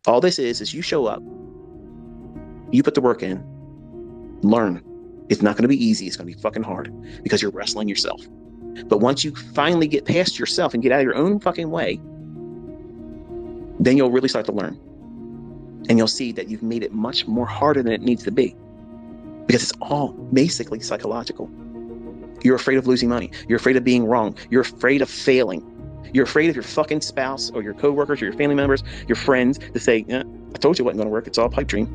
All this is you show up, you put the work in, learn. It's not going to be easy. It's going to be fucking hard because you're wrestling yourself. But once you finally get past yourself and get out of your own fucking way, then you'll really start to learn. And you'll see that you've made it much more harder than it needs to be. Because it's all basically psychological. You're afraid of losing money. You're afraid of being wrong. You're afraid of failing. You're afraid of your fucking spouse or your coworkers or your family members, your friends to say, yeah, I told you it wasn't going to work. It's all a pipe dream.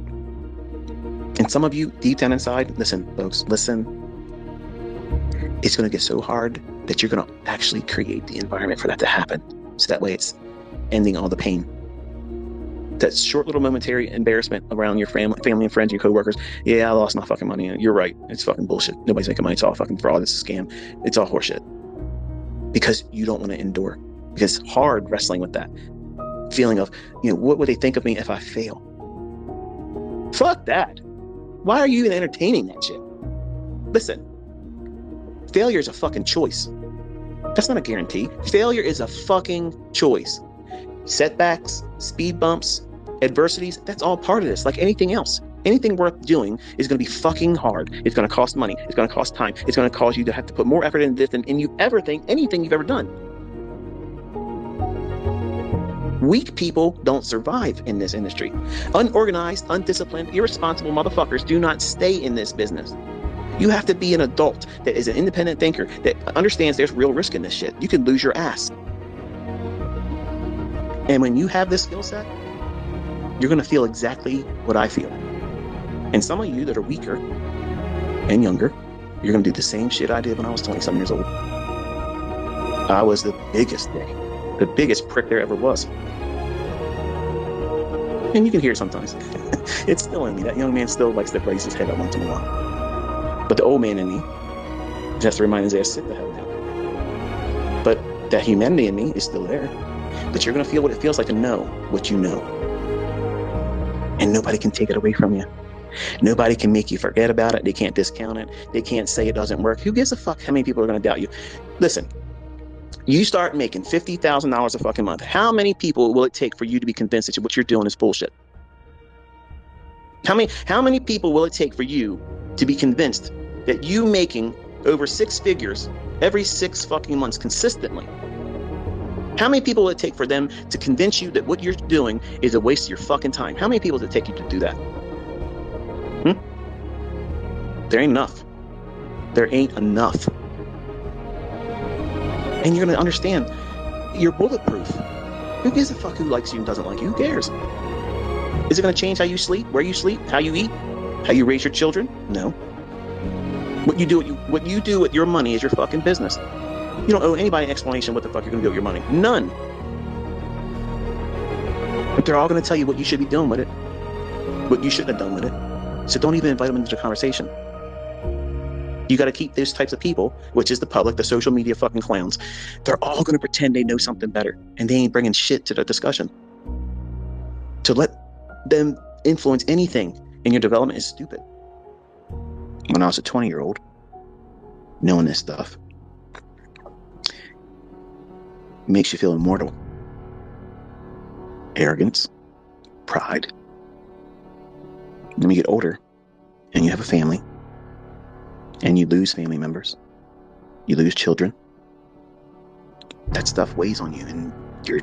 And some of you deep down inside, listen, folks, listen. It's going to get so hard that you're going to actually create the environment for that to happen. So that way it's ending all the pain. That short little momentary embarrassment around your family and friends, your coworkers. Yeah, I lost my fucking money. You're right. It's fucking bullshit. Nobody's making money. It's all fucking fraud. It's a scam. It's all horseshit. Because you don't want to endure. Because it's hard wrestling with that feeling of, what would they think of me if I fail? Fuck that. Why are you even entertaining that shit? Listen, failure is a fucking choice. That's not a guarantee. Failure is a fucking choice. Setbacks, speed bumps, adversities, that's all part of this. Like anything else, anything worth doing is going to be fucking hard. It's going to cost money. It's going to cost time. It's going to cause you to have to put more effort into this than you ever think anything you've ever done. Weak people don't survive in this industry. Unorganized, undisciplined, irresponsible motherfuckers do not stay in this business. You have to be an adult that is an independent thinker that understands there's real risk in this shit. You can lose your ass. And when you have this skill set, you're going to feel exactly what I feel. And some of you that are weaker and younger, you're going to do the same shit I did when I was 27 years old. I was the biggest prick there ever was. And you can hear it sometimes. It's still in me. That young man still likes to raise his head up once in a while. But the old man in me just has to remind his ass, sit the hell down. But that humanity in me is still there. But you're going to feel what it feels like to know what you know. And nobody can take it away from you. Nobody can make you forget about it. They can't discount it. They can't say it doesn't work. Who gives a fuck how many people are going to doubt you? Listen, you start making $50,000 a fucking month. How many people will it take for you to be convinced that what you're doing is bullshit? How many people will it take for you to be convinced that you making over 6 figures every 6 fucking months consistently? How many people will it take for them to convince you that what you're doing is a waste of your fucking time? How many people does it take you to do that? There ain't enough. There ain't enough. And you're going to understand you're bulletproof. Who gives a fuck who likes you and doesn't like you? Who cares? Is it going to change how you sleep, where you sleep, how you eat, how you raise your children? No. What you do with your money is your fucking business. You don't owe anybody an explanation what the fuck you're going to do with your money. None. But they're all going to tell you what you should be doing with it, what you shouldn't have done with it. So don't even invite them into the conversation. You got to keep those types of people, which is the public, the social media fucking clowns. They're all going to pretend they know something better, and they ain't bringing shit to the discussion. To let them influence anything in your development is stupid. When I was a 20-year-old, knowing this stuff makes you feel immortal. Arrogance, pride. When you get older and you have a family and you lose family members, you lose children, that stuff weighs on you, and your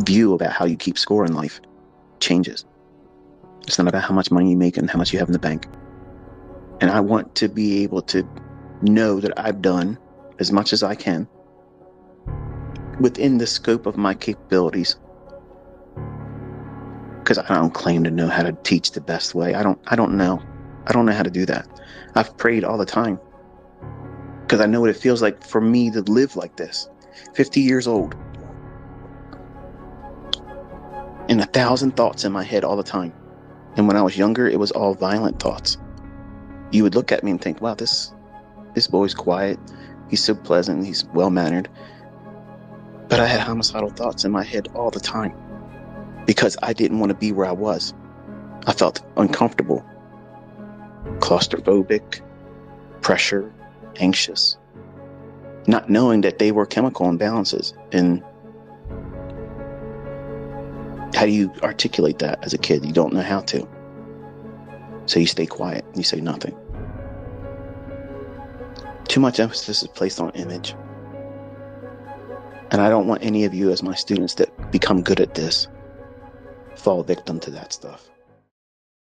view about how you keep score in life changes. It's not about how much money you make and how much you have in the bank. And I want to be able to know that I've done as much as I can within the scope of my capabilities. Because I don't claim to know how to teach the best way. I don't know. I don't know how to do that. I've prayed all the time because I know what it feels like for me to live like this. 50 years old. And 1,000 thoughts in my head all the time. And when I was younger, it was all violent thoughts. You would look at me and think, wow, this boy's quiet. He's so pleasant. He's well-mannered. But I had homicidal thoughts in my head all the time because I didn't want to be where I was. I felt uncomfortable, claustrophobic, pressure, anxious, not knowing that they were chemical imbalances. And How do you articulate that as a kid? You don't know how to. So you stay quiet. You say nothing. Too much emphasis is placed on image. And I don't want any of you as my students that become good at this fall victim to that stuff.